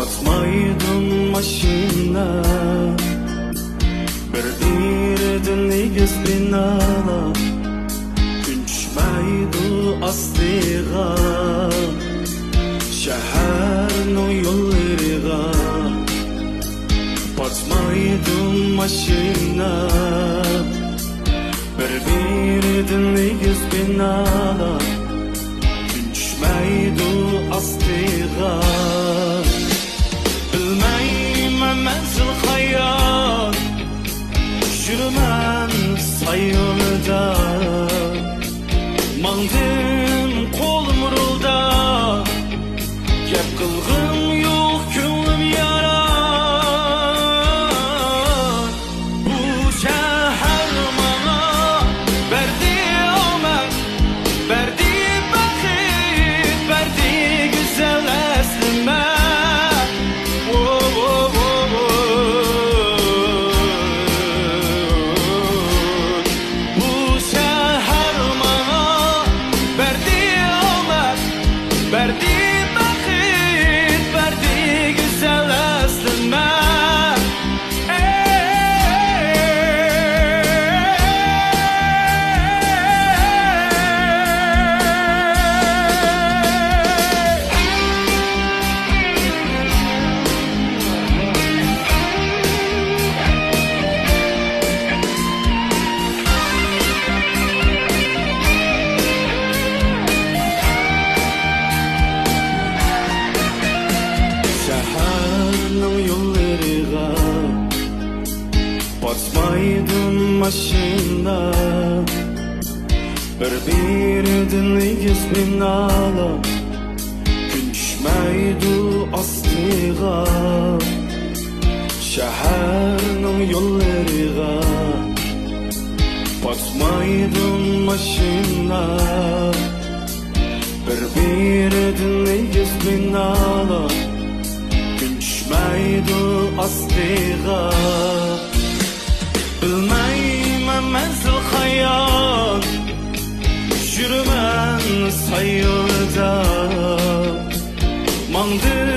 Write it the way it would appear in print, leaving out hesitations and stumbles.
Batmaydım maşina bir negiz binala Günçmaydı astiga Şehirno yollarıga Batmaydım maşina bir negiz binala Günçmaydı astiga Menzil hayat Yürümen sayılda Mandım kolum rulda Gep kılgım yok könlüm yarar Bu şehir bana verdi aman Verdi bakit Verdi güzel eslime Verdi bakit, verdi güzel aslında Batmaydım maşina Bir negiz binala Günçmaydı astiga Şehirning yollarıga Batmaydım maşina Bir negiz binala Günçmaydı astiga Bilmeyim menzil hayat Yürümen sayılda Mandım